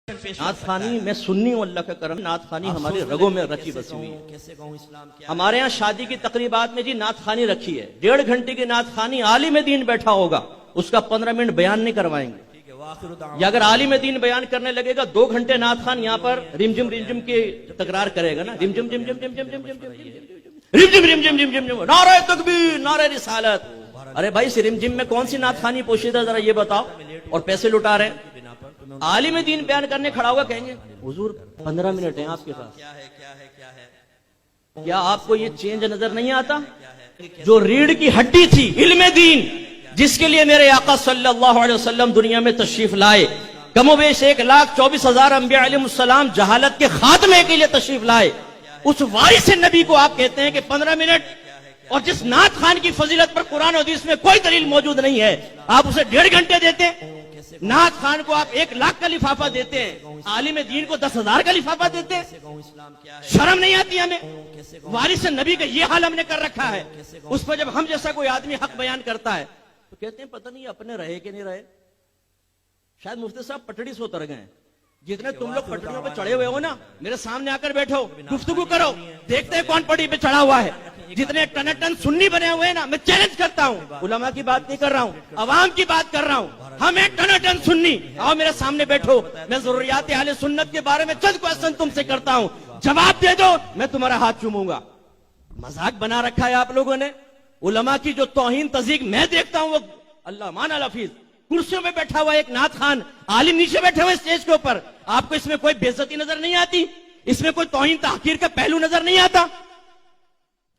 नाथ खानी मैं सुन्नी हूं, अल्लाह का करम। नाथ खानी हमारे रगों में रची बसी हुई है। कैसे कहूं इस्लाम क्या हमारे यहाँ शादी की तकरीबात में जी नाथ खानी रखी है। 1.5 घंटे की नाथ खानी आलिम दीन बैठा होगा, उसका 15 मिनट बयान नहीं करवाएंगे। ठीक है। वाखिर दावा या अगर आलिम दीन बयान करने लगेगा 2 घंटे नाथ खान यहाँ पर रिमझिम की तकरार करेगा ना, रिमझिम जिम जिम जिम जिम जिम जिम रिमझिम रिम जिम जिम जिम जिम, नारे तकबीर नारे रिसालत। अरे भाई इस रिमझिम में कौन सी नाथ खानी पोशीदा, जरा ये बताओ। और पैसे लुटा रहे हैं। आलिम दीन बयान करने खड़ा होगा, कहेंगे हुजूर 15 मिनट हैं आपके पास। क्या है क्या आपको ये चेंज नजर नहीं आता? जो रीढ़ की हड्डी थी इल्म दीन, जिसके लिए मेरे आका सल्लल्लाहु अलैहि वसल्लम दुनिया में तशरीफ लाए, कमोबेश 1,24,000 अंबिया अलैहिमुस्सलाम जहालत के खात्मे के लिए तशरीफ लाए, उस वारिस नबी को आप कहते हैं कि 15 मिनट। और जिस नाथ खान की फजीलत पर कुरान और हदीस में कोई दलील मौजूद नहीं है, आप उसे 1.5 घंटे देते हैं। नाथ खान को आप 1 लाख का लिफाफा देते हैं, आलिम दीन को 10,000 का लिफाफा देते हैं। इस्लाम क्या है। शर्म नहीं आती हमें? वारिस नबी का ये हाल हमने कर रखा है। उस पर जब हम जैसा कोई आदमी हक बयान करता है तो कहते हैं पता नहीं अपने रहे कि नहीं रहे। शायद मुफ्ती साहब पटड़ी से उतर गए। जितने तुम लोग पटड़ियों पे चढ़े हुए हो ना, मेरे सामने आकर बैठो, गुफ्तगू करो, देखते हैं कौन पटड़ी पे चढ़ा हुआ है। जितने टन सुन्नी बने हुए हैं ना, मैं चैलेंज करता हूं, उलमा की बात नहीं कर रहा हूं, अवाम की बात कर रहा हूं। हम एक टन सुन्नी, आओ मेरे सामने बैठो, मैं जरूरियात अहले सुन्नत के बारे में चंद क्वेश्चन तुमसे करता हूं, जवाब दे दो, मैं तुम्हारा हाथ चूमूंगा। मजाक बना रखा है आप लोगों ने। उलमा की जो तौहीन तजीक मैं देखता हूं, वो अल्लाह माना लफीज, कुर्सियों में बैठा हुआ एक नाथ खान, आलिम नीचे बैठे हुए स्टेज के ऊपर। आपको इसमें कोई बेइज्जती नजर नहीं आती? इसमें कोई तौहीन तहकीर का पहलू नजर नहीं आता?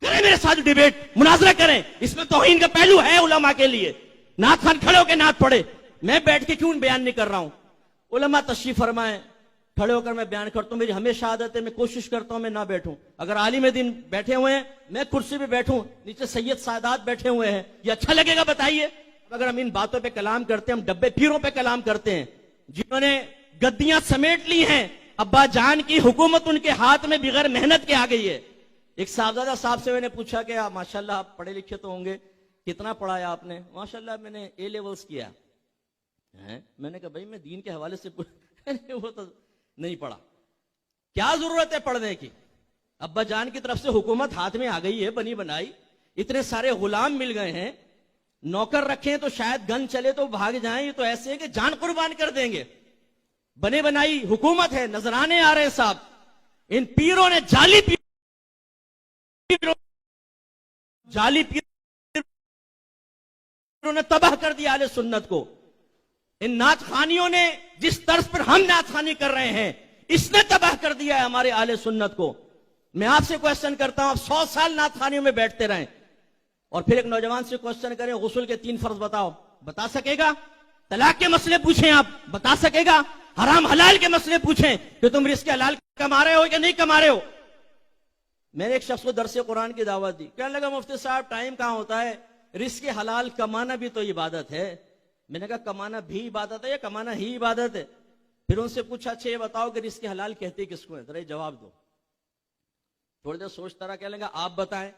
करें मेरे साथ डिबेट, मुनाजरा करें, इसमें तौहीन का पहलू है उलमा के लिए। नाथ खान खड़े होकर नाथ पढ़े, मैं बैठ के क्यों बयान नहीं कर रहा हूं? उलमा तशरीफ फरमाए, खड़े होकर मैं बयान करता हूं। मेरी हमेशा आदत है, मैं कोशिश करता हूं मैं ना बैठूं। अगर आलिम दीन बैठे हुए हैं, मैं कुर्सी पे बैठूं, नीचे सैयद सादात बैठे हुए हैं, ये अच्छा लगेगा बताइए? अगर हम इन बातों पे कलाम करते हैं, हम डब्बे पीरों पे कलाम करते हैं, जिन्होंने गद्दियां समेट ली हैं, अब्बा जान की हुकूमत उनके हाथ में बगैर मेहनत के आ गई है। एक साहबजादा साहब से मैंने पूछा कि आप माशाल्लाह आप पढ़े लिखे तो होंगे, कितना पढ़ाया आपने? माशाल्लाह मैंने A लेवल्स किया है। मैंने कहा भाई मैं दीन के हवाले से वो तो नहीं पढ़ा। क्या जरूरत है पढ़ने की? अब्बा जान की तरफ से हुकूमत हाथ में आ गई है, बनी बनाई, इतने सारे गुलाम मिल गए हैं, नौकर रखे तो शायद गन चले तो भाग जाएं। ये तो ऐसे है कि जान कुर्बान कर देंगे। बने बनाई हुकूमत है, नजराने आ रहे हैं साहब। इन पीरों ने जाली पीरों ने तबाह कर दिया आले सुन्नत को। इन नाथ खानियों ने जिस तर्ज पर हम नाथ खानी कर रहे हैं, इसने तबाह कर दिया है हमारे आले सुन्नत को। मैं आपसे क्वेश्चन करता हूं, आप 100 साल नाथ खानियों में बैठते रहें और फिर एक नौजवान से क्वेश्चन करें गुस्ल के 3 फर्ज बताओ, बता सकेगा? तलाक के मसले पूछें आप, बता सकेगा? हराम हलाल के मसले पूछें कि तुम रिस्क हलाल कमा रहे हो कि नहीं कमा रहे हो? मैंने एक शख्स को दरसे कुरान की दावत दी, कहने लगा मुफ्ती साहब टाइम कहां होता है, रिस्क हलाल कमाना भी तो इबादत है। मैंने कहा कमाना भी इबादत है या कमाना ही इबादत है? फिर उनसे पूछा अच्छा ये बताओ कि रिस्क हलाल कहते किसको है, जरा जवाब दो। थोड़ी देर सोचता रहा, कहने लगा आप बताएं।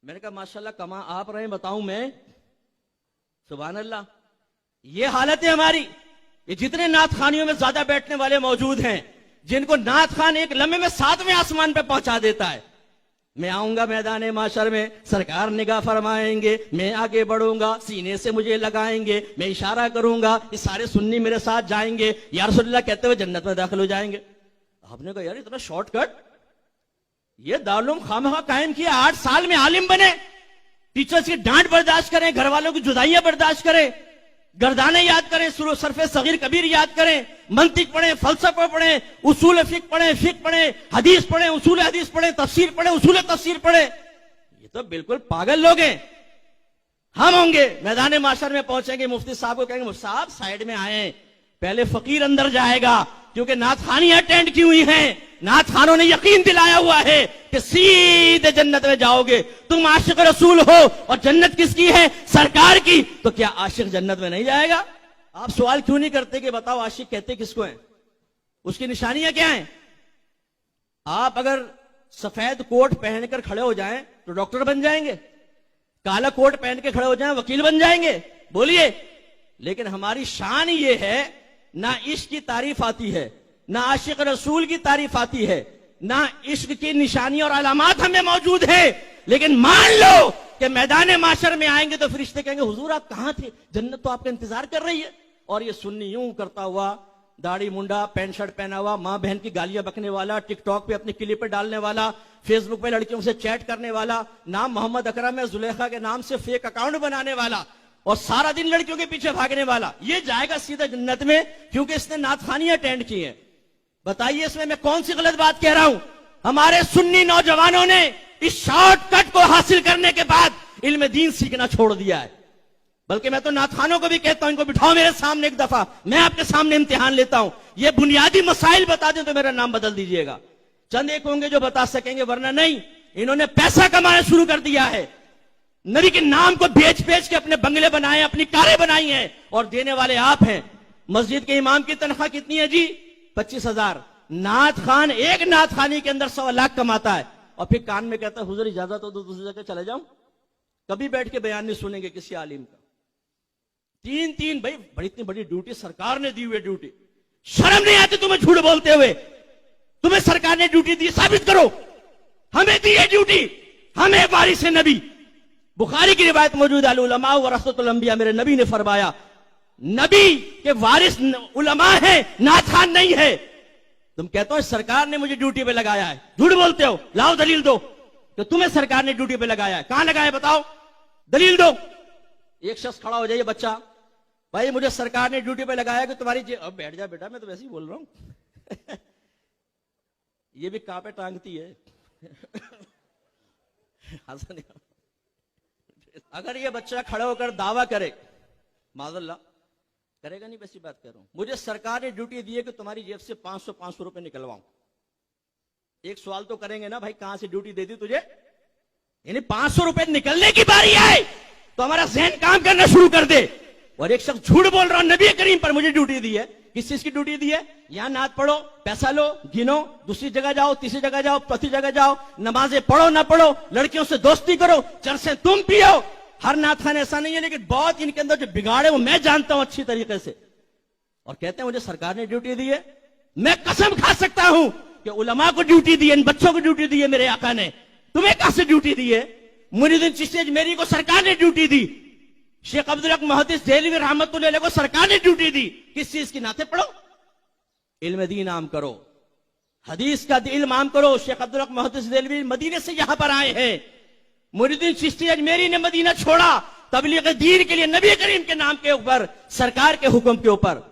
मैंने कहा माशाल्लाह कमा आप रहे, बताऊं मैं? सुभान अल्लाह। ये हालत है हमारी। ये जितने नाथ खानियों में ज्यादा बैठने वाले मौजूद हैं, जिनको नाथ खान एक लम्हे में 7वें आसमान पे पहुंचा देता है। मैं आऊंगा मैदान माशर में, सरकार निगाह फरमाएंगे, मैं आगे बढ़ूंगा, सीने से मुझे लगाएंगे, मैं इशारा करूंगा, ये सारे सुन्नी मेरे साथ जाएंगे, या रसूलुल्लाह कहते हुए जन्नत में दाखिल हो जाएंगे। आपने कहा यार इतना शॉर्टकट? ये दारुल खामखा कायम किया, 8 साल में आलिम बने, टीचर्स की डांट बर्दाश्त करें, घर वालों की जुदाइयां बर्दाश्त करें, गर्दाने याद करें, सरफे सगीर कबीर याद करें, मंतिक पढ़ें, फलसफा पढ़ें, उसूल फिक पढ़ें, हदीस पढ़ें, उसूल हदीस पढ़ें, तफसीर पढ़ें, उसूल तफसीर पढ़ें। ये तो बिल्कुल पागल लोग हैं। हम होंगे मैदान माशर में पहुंचेंगे, मुफ्ती साहब को कहेंगे मुफ्ती साहब साइड में आए, पहले फकीर अंदर जाएगा, क्योंकि नाथ खानी अटेंड की हुई हैं, नाथ खानों ने यकीन दिलाया हुआ है कि सीधे जन्नत में जाओगे। तुम आशिक रसूल हो और जन्नत किसकी है? सरकार की। तो क्या आशिक जन्नत में नहीं जाएगा? आप सवाल क्यों नहीं करते कि बताओ आशिक कहते किसको हैं, उसकी निशानियां क्या हैं? आप अगर सफेद कोट पहनकर खड़े हो जाएं तो डॉक्टर बन जाएंगे, काला कोट पहन के खड़े हो जाएं वकील बन जाएंगे? बोलिए। लेकिन हमारी शान ये है, ना इश्क की तारीफ आती है, ना आशिक रसूल की तारीफ आती है, ना इश्क की निशानी और अलामात हमें मौजूद है। लेकिन मान लो कि मैदान माशर में आएंगे तो फरिश्ते कहेंगे हुजूर आप कहां थे, जन्नत तो आपका इंतजार कर रही है। और ये सुन्नी यूं करता हुआ, दाढ़ी मुंडा, पैंट शर्ट पहना हुआ, मां बहन की गालियां बकने वाला, टिकटॉक पे अपनी क्लिप पे डालने वाला, फेसबुक पे लड़कियों से चैट करने वाला, नाम मोहम्मद अकरम है, जुलेखा के नाम से फेक अकाउंट बनाने वाला और सारा दिन लड़कियों के पीछे भागने वाला, ये जाएगा सीधा जन्नत में, क्योंकि इसने नातखानियां अटेंड की हैं। बताइए इसमें मैं कौन सी गलत बात कह रहा हूं? हमारे सुन्नी नौजवानों ने इस शॉर्टकट को हासिल करने के बाद इल्म दीन सीखना छोड़ दिया है। बल्कि मैं तो नाथखानों को भी कहता हूं, इनको बिठाओ मेरे सामने एक दफा, मैं आपके सामने इम्तिहान लेता हूं, ये बुनियादी मसाइल बता दें तो मेरा नाम बदल दीजिएगा। चंद एक होंगे जो बता सकेंगे, वरना नहीं। इन्होंने पैसा कमाना शुरू कर दिया है, नबी के नाम को बेच बेच के अपने बंगले बनाए, अपनी कारें बनाई हैं, और देने वाले आप हैं। मस्जिद के इमाम की तनख्वाह कितनी है जी? 25,000। नाथ खान एक नाथ खानी के अंदर 1.25 लाख कमाता है, और फिर कान में कहता है हुजूर इजाजत हो तो दूसरी जगह चले जाऊं। कभी बैठ के बयान नहीं सुनेंगे किसी आलिम का। तीन भाई बड़ी इतनी बड़ी ड्यूटी सरकार ने दी हुई ड्यूटी, शर्म नहीं आती तुम्हें झूठ बोलते हुए? तुम्हें सरकार ने ड्यूटी दी, साबित करो। हमें दी है ड्यूटी, हमें वारिस नबी। बुखारी की रिवायत मौजूद है, उलमा वरसतुल अंबिया, मेरे नबी ने फरमाया नबी के वारिस उलमा है, नाथ खान नहीं है। तुम कहते हो सरकार ने मुझे ड्यूटी पे लगाया है, झूठ बोलते हो। लाओ दलील दो कि तुम्हें सरकार ने ड्यूटी पे लगाया है, कहां लगाया बताओ, दलील दो। एक शख्स खड़ा हो जाइए, बच्चा, भाई मुझे सरकार ने ड्यूटी पे लगाया कि तुम्हारी अब बैठ जा बेटा, मैं तो वैसे ही बोल रहा हूं। ये भी कहां पे टांगती है। अगर ये बच्चा खड़ा होकर दावा करे, माज़अल्लाह करेगा नहीं, वैसी बात कर रहा हूं, मुझे सरकार ने ड्यूटी दी है कि तुम्हारी जेब से 500 रुपए निकलवाऊं, एक सवाल तो करेंगे ना भाई, कहां से ड्यूटी दे दी तुझे? यानी 500 रुपए निकलने की बारी आए तो हमारा जहन काम करना शुरू कर दे। और एक शख्स झूठ बोल रहा हूं, नबी करीम पर मुझे ड्यूटी दी है। किस चीज की ड्यूटी दी है? यहां नात पढ़ो, पैसा लो, गिनो, दूसरी जगह जाओ, तीसरी जगह जाओ, चौथी जगह जाओ, नमाजें पढ़ो ना पढ़ो, लड़कियों से दोस्ती करो, चरसे तुम पियो। हर नात खान ऐसा नहीं है, लेकिन बहुत इनके अंदर जो बिगाड़े वो मैं जानता हूं अच्छी तरीके से। और कहते हैं मुझे सरकार ने ड्यूटी दी है। मैं कसम खा सकता हूं कि उलमा को ड्यूटी दी है, इन बच्चों को ड्यूटी दी है मेरे आका ने। तुम्हें कहां से ड्यूटी दी है? मुरीदुद्दीन चिश्ती अजमेरी को सरकार ने ड्यूटी दी, शेख अब्दुल हक मुहद्दिस देहलवी रहमतुल्लाह अलैह को सरकार ने ड्यूटी दी। किस चीज की? नाते पढ़ो, इल्म दीन आम करो, हदीस का इल्म आम करो। शेख अब्दुल हक मुहद्दिस देहलवी मदीने से यहां पर आए हैं, मुरीदुद्दीन चिश्ती अजमेरी ने मदीना छोड़ा तबलीग दीन के लिए, नबी करीम के नाम के ऊपर, सरकार के हुक्म के ऊपर।